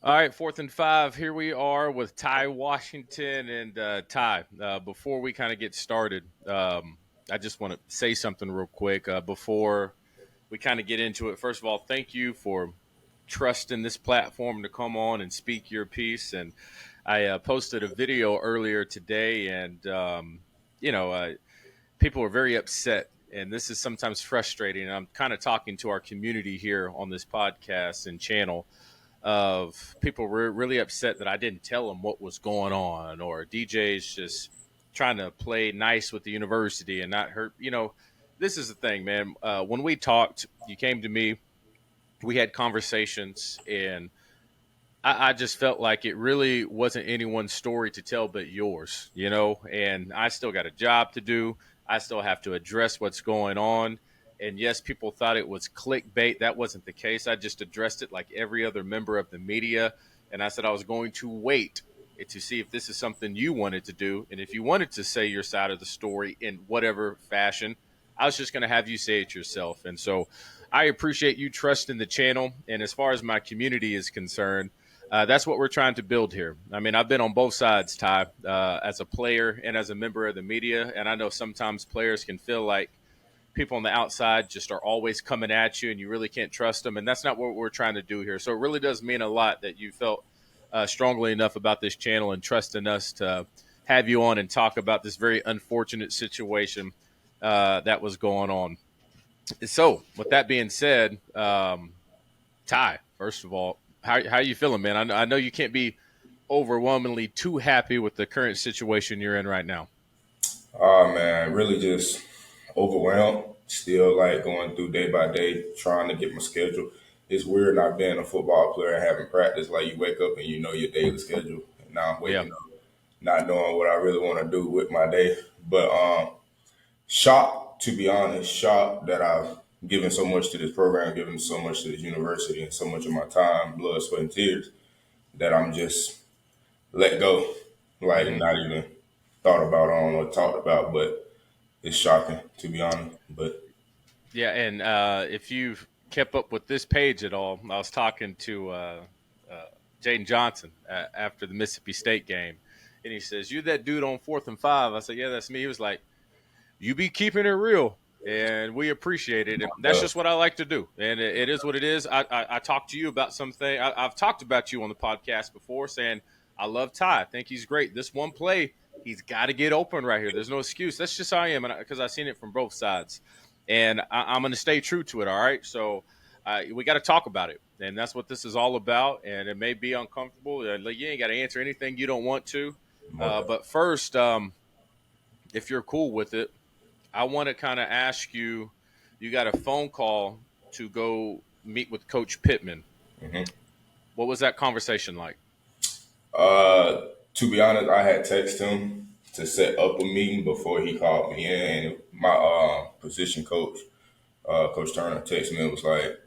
All right, 4th and 5. Here we are with Ty Washington and Ty. Before we kind of get started, I just want to say something real quick before we kind of get into it. First of all, thank you for trusting this platform to come on and speak your piece. And I posted a video earlier today, and people were very upset. And this is sometimes frustrating. And I'm kind of talking to our community here on this podcast and channel of people were really upset that I didn't tell them what was going on, or DJs just trying to play nice with the university and not hurt. This is the thing, man. When we talked, you came to me, we had conversations, and I just felt like it really wasn't anyone's story to tell but yours, and I still got a job to do. I still have to address what's going on. And yes, people thought it was clickbait. That wasn't the case. I just addressed it like every other member of the media. And I said I was going to wait to see if this is something you wanted to do. And if you wanted to say your side of the story in whatever fashion, I was just going to have you say it yourself. And so I appreciate you trusting the channel. And as far as my community is concerned, that's what we're trying to build here. I mean, I've been on both sides, Ty, as a player and as a member of the media. And I know sometimes players can feel like people on the outside just are always coming at you and you really can't trust them. And that's not what we're trying to do here. So it really does mean a lot that you felt strongly enough about this channel and trusting us to have you on and talk about this very unfortunate situation that was going on. So, with that being said, Ty, first of all, how you feeling, man? I know you can't be overwhelmingly too happy with the current situation you're in right now. Oh man, really just overwhelmed. Still like going through day by day, trying to get my schedule. It's weird not being a football player and having practice. Like you wake up and you know your daily schedule. And now I'm Yeah. waking up not knowing what I really want to do with my day. But shocked, to be honest, shocked that I've given so much to this program, given so much to this university, and so much of my time, blood, sweat, and tears that I'm just let go. Like Hmm. not even thought about on or talked about, but it's shocking to be honest. But Yeah, and if you've kept up with this page at all, I was talking to uh, Jaden Johnson after the Mississippi State game, and he says, "You that dude on 4th and 5?" I said, "Yeah, that's me." He was like, "You be keeping it real." And we appreciate it. And that's uh, just what I like to do. And it is what it is. I talked to you about something. I've talked about you on the podcast before saying, I love Ty. I think he's great. This one play, he's got to get open right here. There's no excuse. That's just how I am because I've seen it from both sides. And I'm going to stay true to it. All right. So we got to talk about it. And that's what this is all about. And it may be uncomfortable. Like, you ain't got to answer anything you don't want to. But first, if you're cool with it, I want to kind of ask you. You got a phone call to go meet with Coach Pitman. mhm. What was that conversation like? uh, to be honest, I had texted him to set up a meeting before he called me in, and my position coach, Coach Turner, texted me and was like,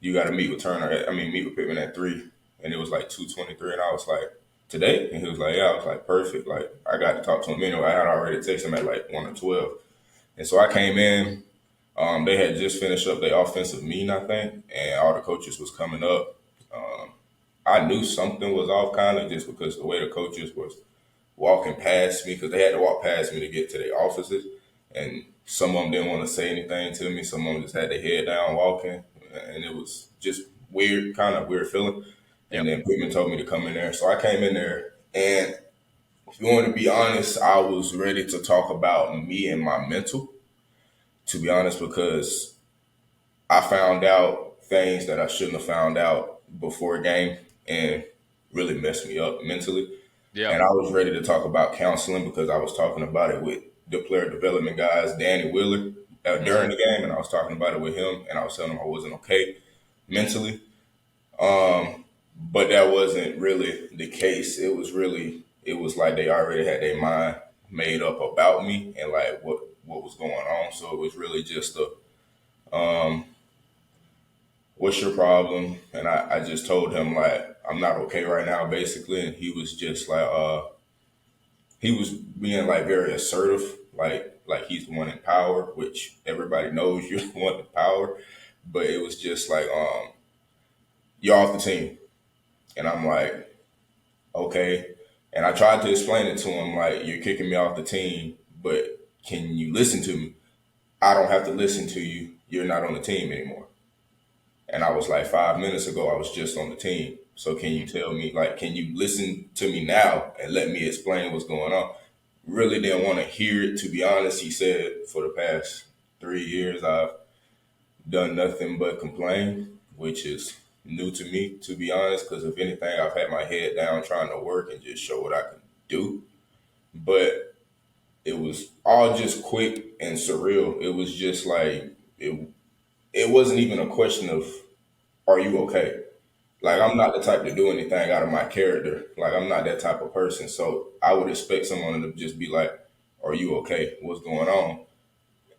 "You got to meet with Turner. Meet with Pittman at 3." And it was like 2:23, and I was like, "Today?" And he was like, "Yeah." I was like, "Perfect." Like I got to talk to him anyway. I had already texted him at like 1 or 12, and so I came in. They had just finished up their offensive meeting, I think, and all the coaches was coming up. Um, I knew something was off, kind of, just because the way the coaches was walking past me, because they had to walk past me to get to their offices, and some of them didn't want to say anything to me. Some of them just had their head down walking, and it was just weird, kind of weird feeling. And Yep. then Pittman told me to come in there, so I came in there, and if you want to be honest, I was ready to talk about me and my mental. To be honest, because I found out things that I shouldn't have found out before a game and really messed me up mentally. Yeah. And I was ready to talk about counseling because I was talking about it with the player development guys, Danny Wheeler, Hmm. during the game, and I was talking about it with him, and I was telling him I wasn't okay mentally. But that wasn't really the case. It was like they already had their mind made up about me and like what was going on. So it was really just a what's your problem? And I just told him like I'm not okay right now, basically. And he was just like he was being like very assertive, like he's the one in power, which everybody knows you're the one in power. But it was just like you're off the team. And I'm like, okay. And I tried to explain it to him, like, you're kicking me off the team, but can you listen to me? I don't have to listen to you. You're not on the team anymore. And I was like, 5 minutes ago, I was just on the team. So can you tell me, like, can you listen to me now and let me explain what's going on? Really didn't want to hear it, to be honest. He said, for the past 3 years, I've done nothing but complain, which is new to me, to be honest, because if anything, I've had my head down trying to work and just show what I can do. But it was all just quick and surreal. It was just like, it wasn't even a question of, are you okay? Like, I'm not the type to do anything out of my character. Like, I'm not that type of person. So I would expect someone to just be like, are you okay? What's going on?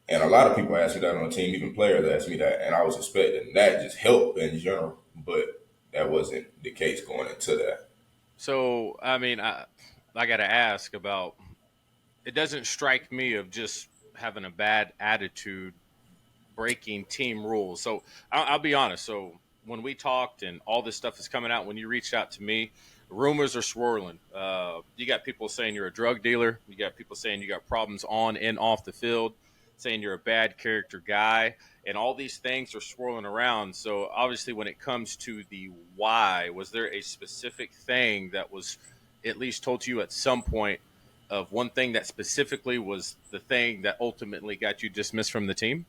And a lot of people ask me that on the team, even players ask me that. And I was expecting that just help in general. But that wasn't the case going into that. So, I mean, I got to ask about it doesn't strike me of just having a bad attitude breaking team rules. So I'll be honest. So when we talked and all this stuff is coming out, when you reached out to me, rumors are swirling. You got people saying you're a drug dealer. You got people saying you got problems on and off the field, saying you're a bad character guy, and all these things are swirling around. So obviously, when it comes to the why, was there a specific thing that was at least told to you at some point of one thing that specifically was the thing that ultimately got you dismissed from the team?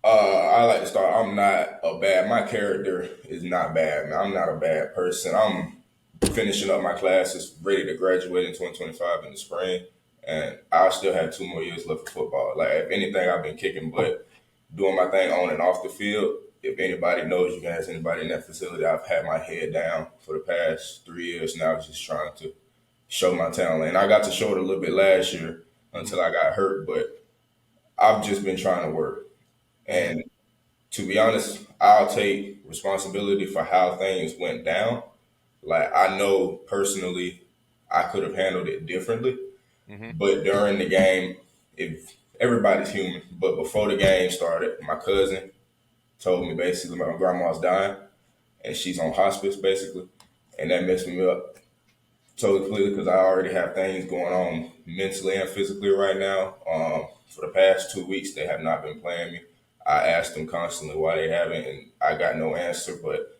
I like to start. I'm not a bad. My character is not bad. Man. I'm not a bad person. I'm finishing up my classes, ready to graduate in 2025 in the spring, and I still have 2 more years left of football. Like, if anything, I've been kicking butt, doing my thing on and off the field. If anybody knows, you can ask anybody in that facility. I've had my head down for the past 3 years now, just trying to show my talent. And I got to show it a little bit last year Mm-hmm. until I got hurt, but I've just been trying to work. Mm-hmm. And to be honest, I'll take responsibility for how things went down. Like, I know personally I could have handled it differently, Mm-hmm. but during the game, if everybody's human, but before the game started, my cousin told me basically my grandma's dying and she's on hospice basically, and that messed me up totally completely because I already have things going on mentally and physically right now. For the past 2 weeks, they have not been playing me. I asked them constantly why they haven't, and I got no answer. But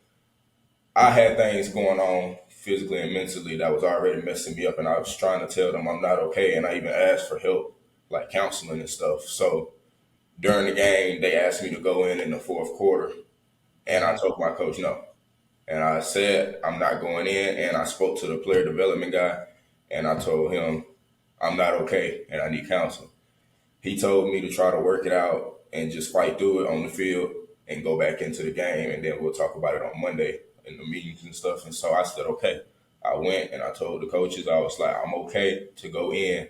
I had things going on physically and mentally that was already messing me up, and I was trying to tell them I'm not okay, and I even asked for help, like counseling and stuff. So during the game, they asked me to go in the fourth quarter, and I Mm-hmm. told my coach no. And I said, I'm not going in. And I spoke to the player development guy and I told him, I'm not okay and I need counseling. He told me to try to work it out and just fight through it on the field and go back into the game. And then we'll talk about it on Monday in the meetings and stuff. And so I said, okay. I went and I told the coaches, I was like, I'm okay to go in.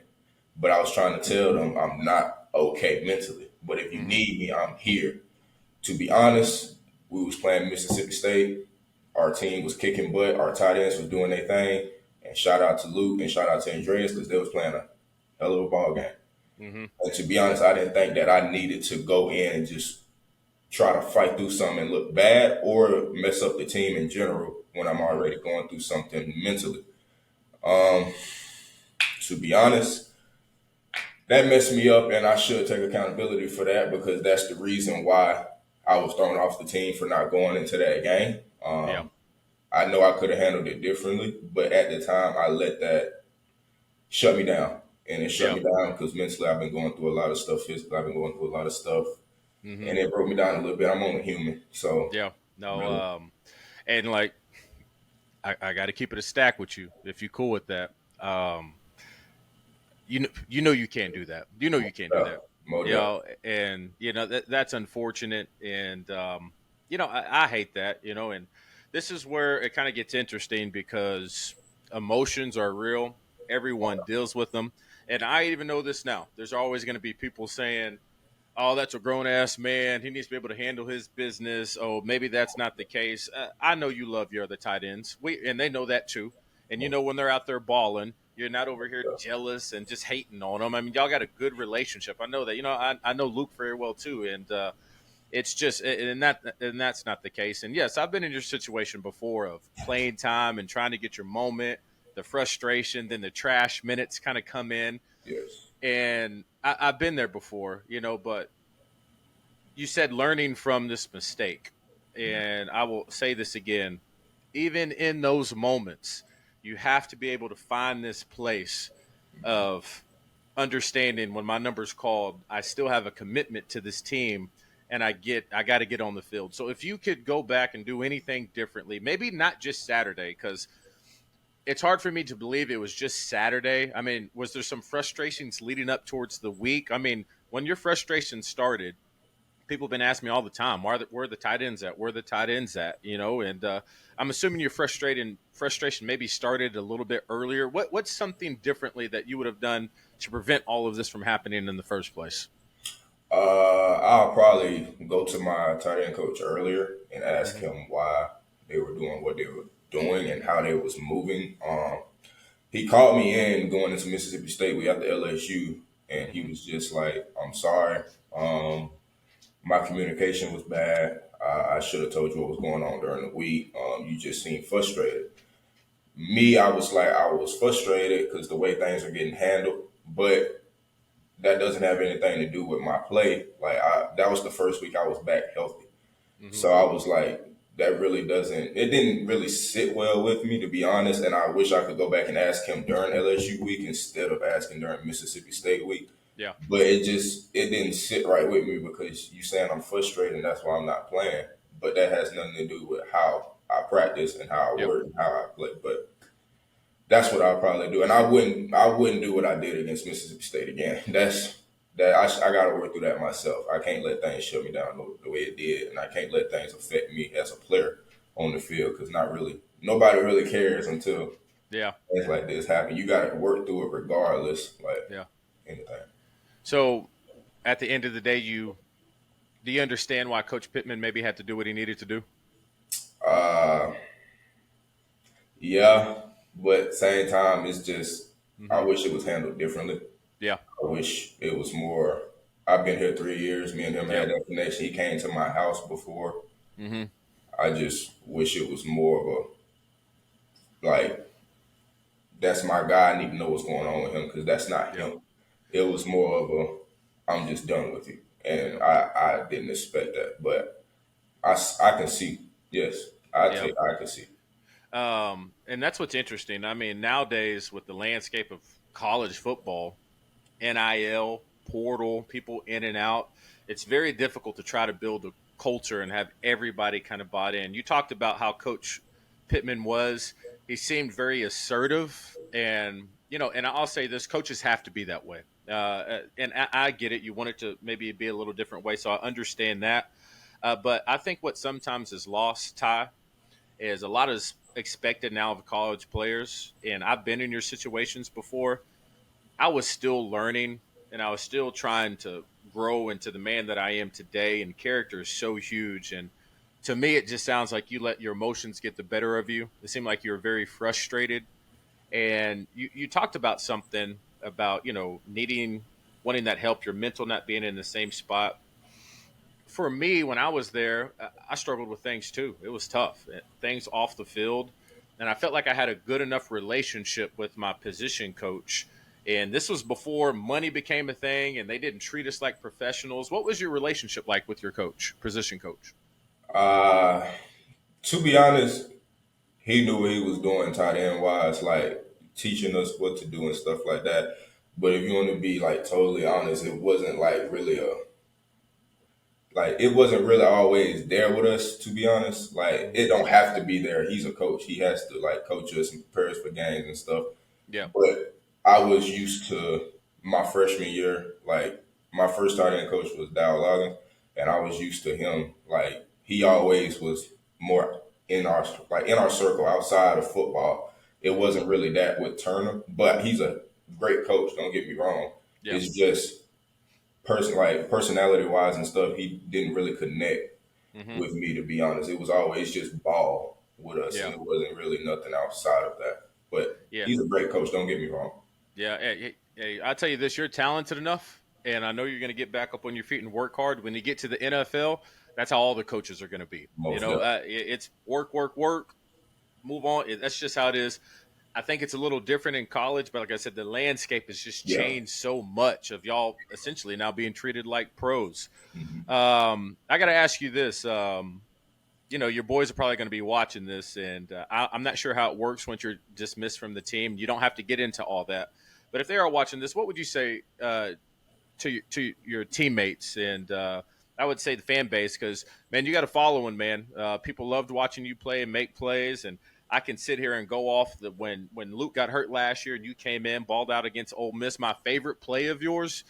But I was trying to tell them I'm not okay mentally. But if you Mm-hmm. need me, I'm here. To be honest, we was playing Mississippi State. Our team was kicking butt. Our tight ends was doing their thing. And shout out to Luke and shout out to Andreas because they was playing a hell of a ball game. Mm-hmm. And to be honest, I didn't think that I needed to go in and just try to fight through something and look bad or mess up the team in general when I'm Mm-hmm. already going through something mentally. Um, to be honest, that messed me up, and I should take accountability for that because that's the reason why I was thrown off the team for not going into that game. Yeah. I know I could have handled it differently, but at the time, I let that shut me down. And it shut Yeah. me down because mentally I've been going through a lot of stuff. Physically, I've been going through a lot of stuff. Mm-hmm. And it broke me down a little bit. I'm only human. So, Yeah. No. really, And like, I got to keep it a stack with you if you cool with that. You know you can't do that. You know you can't do that. more You depth. know, and that's unfortunate, and I hate that. And this is where it kind of gets interesting because emotions are real. Everyone deals with them, and I even know this now. There's always going to be people saying, "Oh, that's a grown ass man. He needs to be able to handle his business." Oh, maybe that's not the case. I know you love your other tight ends. And they know that too. And when they're out there balling, you're not over here jealous and just hating on them. I mean, y'all got a good relationship. I know that. I know Luke very well too, and it's just, and that's not the case. And yes, I've been in your situation before of playing time and trying to get your moment, the frustration, then the trash minutes kind of come in, Yes. and I've been there before, you know. But you said learning from this mistake, and I will say this again: even in those moments, you have to be able to find this place of understanding when my number's called, I still have a commitment to this team and I got to get on the field. So if you could go back and do anything differently, maybe not just Saturday, because it's hard for me to believe it was just Saturday. I mean, was there some frustrations leading up towards the week? I mean, when your frustration started, people have been asking me all the time, where are the tight ends at? Where are the tight ends at? You know, and I'm assuming your frustration maybe started a little bit earlier. What's something differently that you would have done to prevent all of this from happening in the first place? I'll probably go to my tight end coach earlier and ask Mm-hmm. him why they were doing what they were doing and how they was moving. He called me in going into Mississippi State. We at the LSU, and he Mm-hmm. was just like, "I'm sorry. My communication was bad. I should have told you what was going on during the week. You just seemed frustrated." Me, I was like, I was frustrated because the way things are getting handled, but that doesn't have anything to do with my play. That was the first week I was back healthy. Mm-hmm. So I was like, that really doesn't, it didn't really sit well with me, to be honest. And I wish I could go back and ask him during LSU week instead of asking during Mississippi State week. Yeah. But it didn't sit right with me because you saying I'm frustrated and that's why I'm not playing. But that has nothing to do with how I practice and how I Yep. work and how I play. But that's what I'll probably do. And I wouldn't do what I did against Mississippi State again. I got to work through that myself. I can't let things shut me down the way it did, and I can't let things affect me as a player on the field because nobody really cares until Yeah. things like this happen. You got to work through it regardless, like Yeah. anything. So at the end of the day, do you understand why Coach Pittman maybe had to do what he needed to do? Uh, yeah, but same time, it's just I Mm-hmm. wish it was handled differently. Yeah. I wish it was more. I've been here 3 years. Me and him Yep. had that connection. He came to my house before. Mm-hmm. I just wish it was more of a like that's my guy. I need to know what's going on with him because that's not Yep. him. It was more of a I'm just done with you, and Yep. I didn't expect that, but I can see. Yes, Yep. I can see. And that's what's interesting. I mean, nowadays with the landscape of college football, NIL, portal, people in and out, it's very difficult to try to build a culture and have everybody kind of bought in. You talked about how Coach Pittman was. He seemed very assertive, and you know, and I'll say this: coaches have to be that way. And I get it. You want it to maybe be a little different way, so I understand that. But I think what sometimes is lost, Ty, is a lot is expected now of college players. And I've been in your situations before. I was still learning and I was still trying to grow into the man that I am today. And character is so huge. And to me, it just sounds like you let your emotions get the better of you. It seemed like you were very frustrated. And you talked about something about, you know, wanting that help, your mental not being in the same spot. For me, when I was there, I struggled with things too. It was tough, things off the field. And I felt like I had a good enough relationship with my position coach. And this was before money became a thing and they didn't treat us like professionals. What was your relationship like with your coach, position coach? Uh, to be honest, he knew what he was doing tight end wise, like teaching us what to do and stuff like that. But if you want to be like totally honest, it wasn't like really a like it wasn't really always there with us. To be honest, like Hmm. it don't have to be there. He's a coach. He has to like coach us and prepare us for games and stuff. Yeah. But I was used to my freshman year, like my first tight end coach was Dow Loggins, and I was used to him. Like he always was more in our circle outside of football. It Hmm. wasn't really that with Turner, but he's a great coach. Don't get me wrong. Yeah. It's just personality wise and stuff. He didn't really connect Hmm. with me, to be honest. It was always just ball with us, and Yeah. it wasn't really nothing outside of that. But Yeah. he's a great coach. Don't get me wrong. Yeah. Hey, I'll tell you this: you're talented enough, and I know you're going to get back up on your feet and work hard. When you get to the NFL, That's how all the coaches are going to be. Most definitely. It's work, work, work, move on. That's just how it is. I think it's a little different in college, but like I said, the landscape has just Yeah. changed so much of y'all essentially now being treated like pros. Hmm. I got to ask you this. Your boys are probably going to be watching this, and I'm not sure how it works once you're dismissed from the team. You don't have to get into all that, but if they are watching this, what would you say to your teammates and I would say the fan base? Because man, you got a following, man. People loved watching you play and make plays, and I can sit here and go off when Luke got hurt last year and you came in, balled out against Ole Miss. My favorite play of yours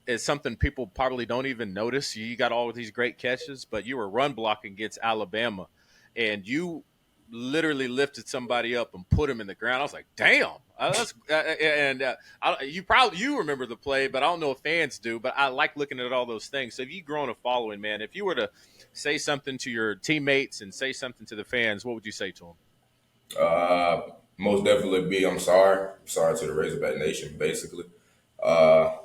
is something people probably don't even notice. You got all of these great catches, but you were run blocking against Alabama, and you literally lifted somebody up and put him in the ground. I was like, "Damn!" You remember the play, but I don't know if fans do. But I like looking at all those things. So if you've grown a following, man, if you were to say something to your teammates and say something to the fans, what would you say to them? Most definitely be I'm sorry. Sorry to the Razorback Nation, basically.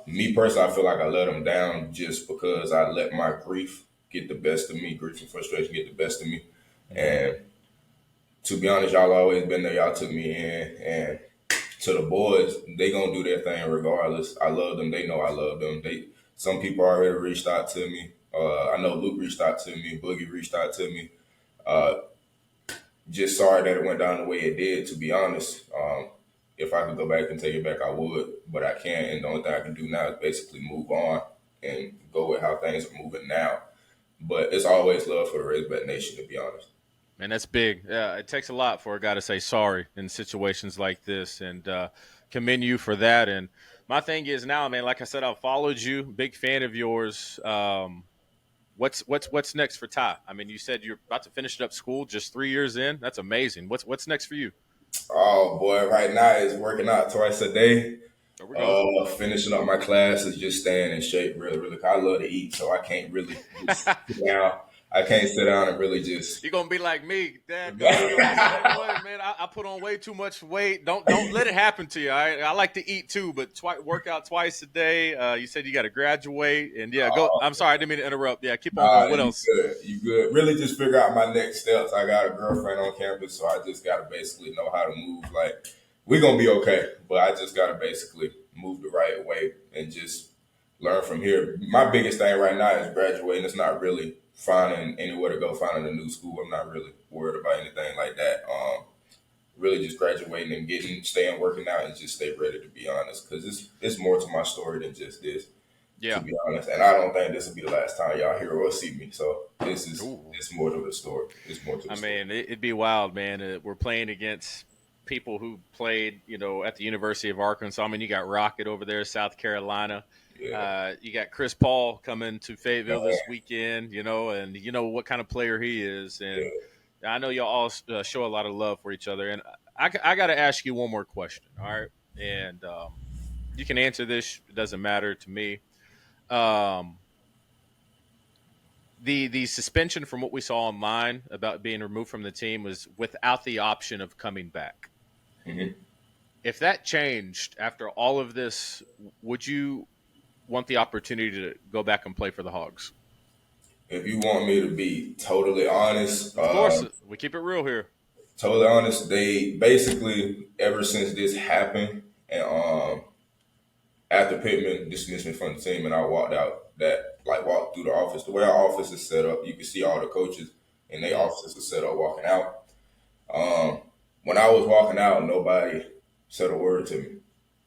Me personally, I feel like I let them down just because I let my grief get the best of me, grief and frustration get the best of me. And to be honest, y'all always been there. Y'all took me in. And to the boys, they gonna do their thing regardless. I love them. They know I love them. Some people already reached out to me. I know Luke reached out to me. Boogie reached out to me. Uh, just sorry that it went down the way it did, to be honest. If I could go back and take it back, I would, but I can't. And the only thing I can do now is basically move on and go with how things are moving now. But it's always love for the Razorback Nation, to be honest. Man, that's big. Yeah, it takes a lot for a guy to say sorry in situations like this, and commend you for that. And my thing is now, man, like I said, I've followed you, big fan of yours. What's next for Ty? I mean, you said you're about to finish up school, just 3 years in. That's amazing. What's next for you? Oh boy, right now it's working out twice a day. There we go. Finishing up my classes, just staying in shape, really, really. 'Cause I love to eat, so I can't really just sit down. I can't sit down and really just. You're gonna be like me, Dad. I'm the same way, man. I put on way too much weight. Don't let it happen to you. I like to eat too, but work out twice a day. You said you got to graduate, and yeah, go. I'm sorry, I didn't mean to interrupt. Yeah, keep on going. What You else? good. You good. Really just figure out my next steps. I got a girlfriend on campus, so I just gotta basically know how to move. Like, we're gonna be okay, but I just gotta basically move the right way and just learn from here. My biggest thing right now is graduating. It's not really finding anywhere to go, finding a new school. I'm not really worried about anything like that. Really just graduating and staying working out and just stay ready, to be honest, because it's more to my story than just this. To Yeah. be honest. And I don't think this will be the last time y'all hear or see me. So Ooh. it's more to the story. It's more to the I story. mean, it'd be wild, man. We're playing against people who played, at the University of Arkansas. I mean, you got Rocket over there, South Carolina. Yeah. You got Chris Paul coming to Fayetteville Uh, this weekend, and you know what kind of player he is. And yeah. I know y'all all show a lot of love for each other. And I got to ask you one more question, all right? And you can answer this. It doesn't matter to me. Um, the suspension from what we saw online about being removed from the team was without the option of coming back. Hmm. If that changed after all of this, would you want the opportunity to go back and play for the Hogs? If you want me to be Of course, we keep it real here. totally honest, they basically, ever since this happened, and after Pittman dismissed me from the team and I walked through the office. The way our office is set up, you can see all the coaches and their Mm, offices are set up walking out. Um, when I was walking out, nobody said a word to me. mm.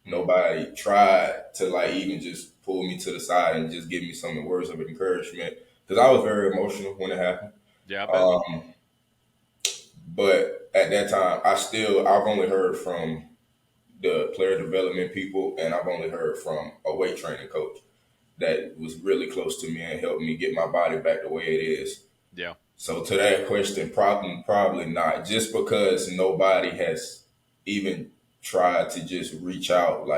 Nobody tried to even just pull me to the side and just give me some words of encouragement because I was very emotional when it happened. Yeah, I bet. Um, but at that time, I've only heard from the player development people, and I've only heard from a weight training coach that was really close to me and helped me get my body back the way it is. Yeah. So to that question, probably not. Just because nobody has even tried to just reach out,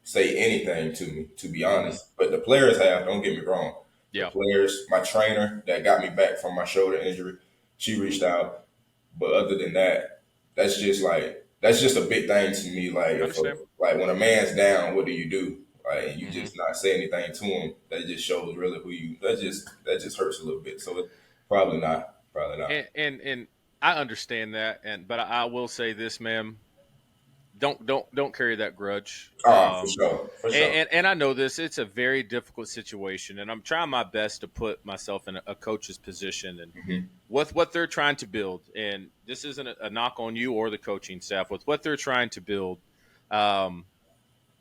say anything to me, to be Hmm. honest. But the players have. Don't get me wrong. The Yeah. players, my trainer that got me back from my shoulder injury, she reached out. But other than that, that's just a big thing to me. I understand. When a man's down, what do you do? Like, you Hmm. just not say anything to him. That just shows really who you. That just hurts a little bit. So Probably not. Probably not. And I understand that, but I will say this, man. Don't carry that grudge. For sure. For sure. And I know this. It's a very difficult situation, and I'm trying my best to put myself in a coach's position and Hmm. with what they're trying to build. And this isn't a knock on you or the coaching staff. With what they're trying to build, um,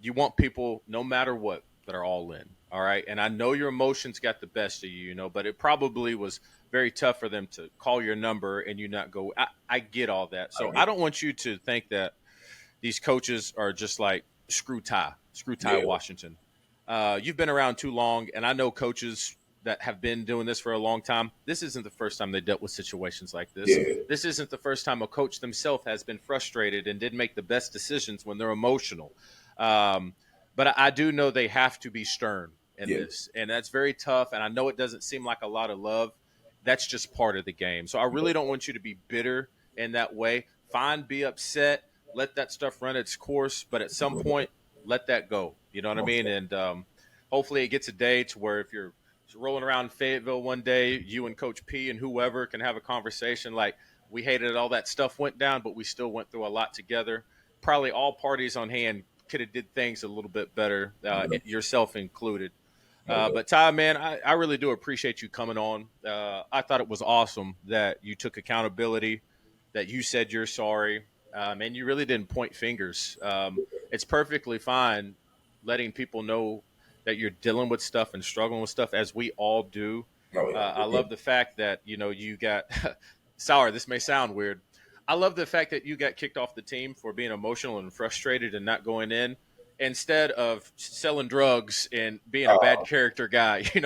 you want people, no matter what, that are all in. All right. And I know your emotions got the best of you, but it probably was very tough for them to call your number and you not go. I get all that. I So I get don't want you to think that these coaches are just like screw Ty Yeah. Washington. You've been around too long, and I know coaches that have been doing this for a long time. This isn't the first time they dealt with situations like this. Yeah. This isn't the first time a coach themselves has been frustrated and didn't make the best decisions when they're emotional. Um, but I do know they have to be stern in Yeah. this, and that's very tough. And I know it doesn't seem like a lot of love. That's just part of the game. So I really don't want you to be bitter in that way. Fine, be upset, let that stuff run its course, but at some point, let that go. You know what I mean? And hopefully, it gets a day to where if you're rolling around Fayetteville one day, you and Coach P and whoever can have a conversation like, we hated all that stuff went down, but we still went through a lot together. Probably all parties on hand could have did things a little bit better, yourself included. But Ty, man, I really do appreciate you coming on. I thought it was awesome that you took accountability, that you said you're sorry, and you really didn't point fingers. It's perfectly fine letting people know that you're dealing with stuff and struggling with stuff, as we all do. Oh, yeah. I love the fact that you got sour. This may sound weird. I love the fact that you got kicked off the team for being emotional and frustrated and not going in, instead of selling drugs and being a bad Oh, character guy. yeah. Come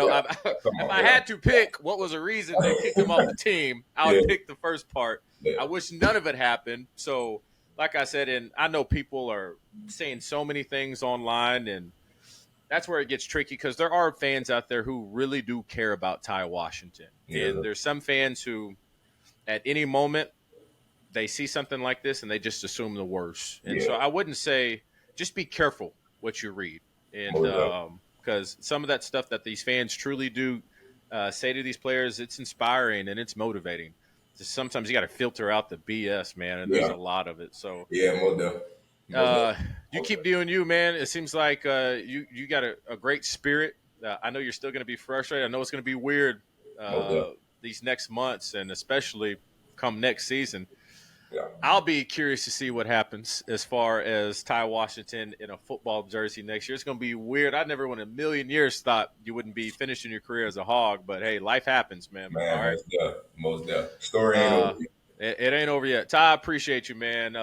If on. I had to pick what was a reason they kicked him off the team, I Yeah. would pick the first part. Yeah. I wish none of it happened. So, like I said, and I know people are saying so many things online, and that's where it gets tricky because there are fans out there who really do care about Ty Washington. And Yeah. there's some fans who, at any moment, they see something like this and they just assume the worst. And so Yeah. I wouldn't say, just be careful what you read. And Most definitely. because some of that stuff that these fans truly do say to these players, it's inspiring and it's motivating. Just sometimes you got to filter out the BS, man, and there's Yeah. a lot of it. So Yeah. Most definitely. Most uh, definitely. you Most keep definitely. doing you, man. It seems like you got a great spirit. I know you're still going to be frustrated. I know it's going to be weird Most definitely. these next months, and especially come next season. Yeah. I'll be curious to see what happens as far as Ty Washington in a football jersey next year. It's going to be weird. I never in a million years thought you wouldn't be finishing your career as a Hog, but hey, life happens, man. All Man, right. most definitely. Most definitely. Story ain't over Uh, yet. it ain't over yet. Ty, I appreciate you, man.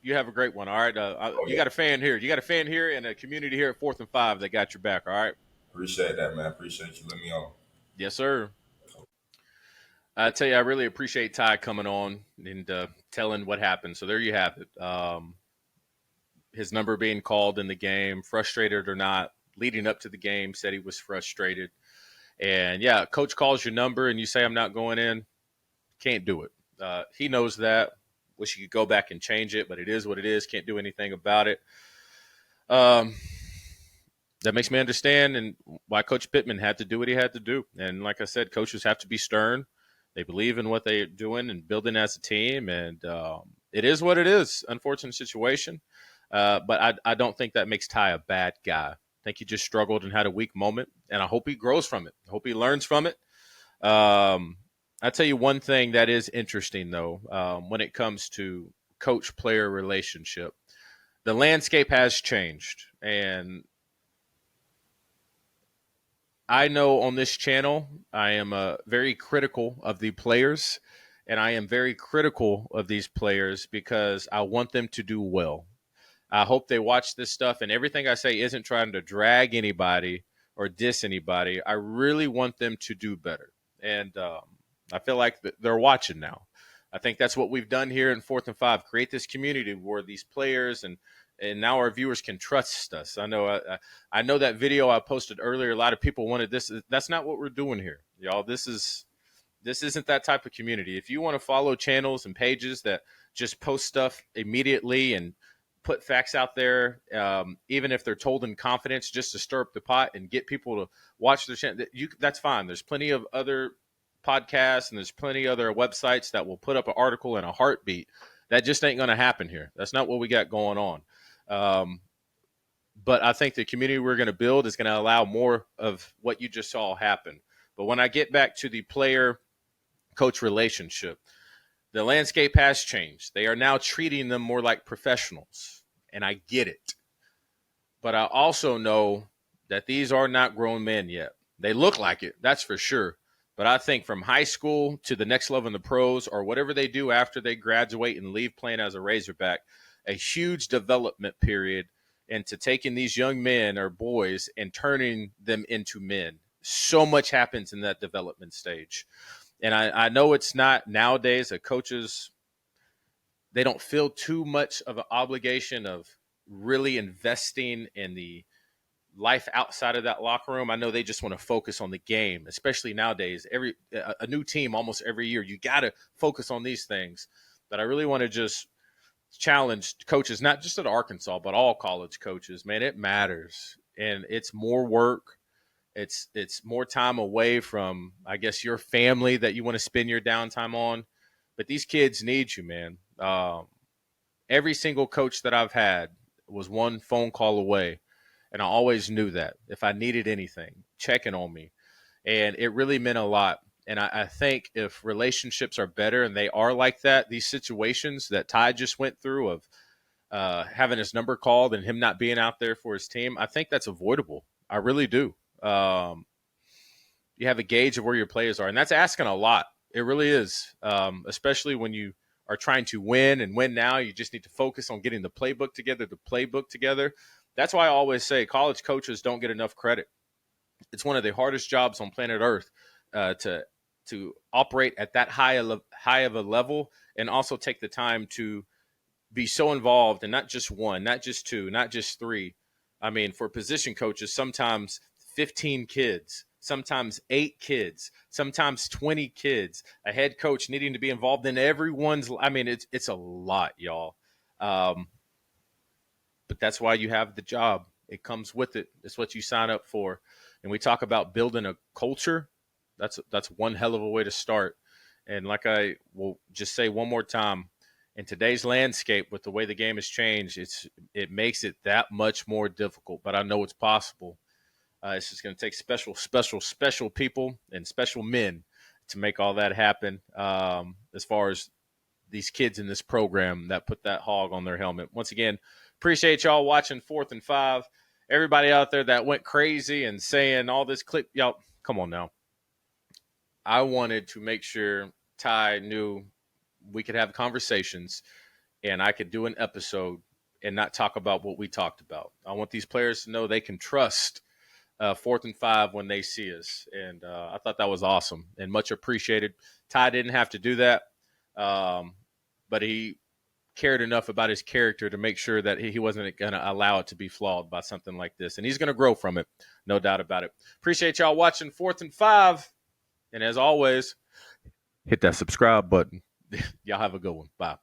You have a great one. All right. Oh, You yeah. got a fan here. You got a fan here and a community here at 4th and 5 that got your back. All right. Appreciate that, man. Appreciate you letting me on. Yes, sir. I tell you, I really appreciate Ty coming on and telling what happened. So there you have it. His number being called in the game, frustrated or not, leading up to the game, said he was frustrated. And yeah, coach calls your number and you say, I'm not going in, can't do it. He knows that. Wish you could go back and change it, but it is what it is. Can't do anything about it. Um, that makes me understand and why Coach Pitman had to do what he had to do. And like I said, coaches have to be stern. They believe in what they're doing and building as a team. And it is what it is. Unfortunate situation. But I don't think that makes Ty a bad guy. I think he just struggled and had a weak moment. And I hope he grows from it. I hope he learns from it. I'll tell you one thing that is interesting, though, when it comes to coach-player relationship. The landscape has changed. And I know on this channel, I am very critical of the players, and I am very critical of these players because I want them to do well. I hope they watch this stuff, and everything I say isn't trying to drag anybody or diss anybody. I really want them to do better, and I feel like they're watching now. I think that's what we've done here in 4th and 5. Create this community where these players and now our viewers can trust us. I know that video I posted earlier. A lot of people wanted this. That's not what we're doing here, y'all. This isn't that type of community. If you want to follow channels and pages that just post stuff immediately and put facts out there, even if they're told in confidence, just to stir up the pot and get people to watch their channel, that's fine. There's plenty of other podcasts and there's plenty other websites that will put up an article in a heartbeat. That just ain't going to happen here. That's not what we got going on. But I think the community we're going to build is going to allow more of what you just saw happen. But when I get back to the player-coach relationship, the landscape has changed. They are now treating them more like professionals, and I get it. But I also know that these are not grown men yet. They look like it, that's for sure. But I think from high school to the next level in the pros or whatever they do after they graduate and leave playing as a Razorback, a huge development period into taking these young men or boys and turning them into men. So much happens in that development stage. And I know it's not nowadays that coaches, they don't feel too much of an obligation of really investing in the life outside of that locker room. I know they just want to focus on the game, especially nowadays. A new team almost every year, you got to focus on these things. But I really want to just challenge coaches, not just at Arkansas, but all college coaches. Man, it matters, and it's more work. It's more time away from, I guess, your family that you want to spend your downtime on. But these kids need you, man. Every single coach that I've had was one phone call away. And I always knew that if I needed anything, checking on me. And it really meant a lot. And I think if relationships are better, and they are like that, these situations that Ty just went through of having his number called and him not being out there for his team, I think that's avoidable. I really do. You have a gauge of where your players are. And that's asking a lot. It really is, especially when you are trying to win and win now. You just need to focus on getting the playbook together. That's why I always say college coaches don't get enough credit. It's one of the hardest jobs on planet Earth to operate at that high of a level, and also take the time to be so involved in not just one, not just two, not just three. I mean, for position coaches, sometimes 15 kids, sometimes 8 kids, sometimes 20 kids, a head coach needing to be involved in everyone's. I mean, it's a lot, y'all. But that's why you have the job. It comes with it. It's what you sign up for. And we talk about building a culture. That's one hell of a way to start. And like I will just say one more time, in today's landscape, with the way the game has changed, it makes it that much more difficult. But I know it's possible. It's just going to take special people and special men to make all that happen. As far as these kids in this program that put that hog on their helmet. Once again, appreciate y'all watching 4th and 5. Everybody out there that went crazy and saying all this clip, y'all, come on now. I wanted to make sure Ty knew we could have conversations and I could do an episode and not talk about what we talked about. I want these players to know they can trust 4th and 5 when they see us. And I thought that was awesome and much appreciated. Ty didn't have to do that, but he cared enough about his character to make sure that he wasn't going to allow it to be flawed by something like this. And he's going to grow from it, no doubt about it. Appreciate y'all watching 4th and 5. And as always, hit that subscribe button. Y'all have a good one. Bye.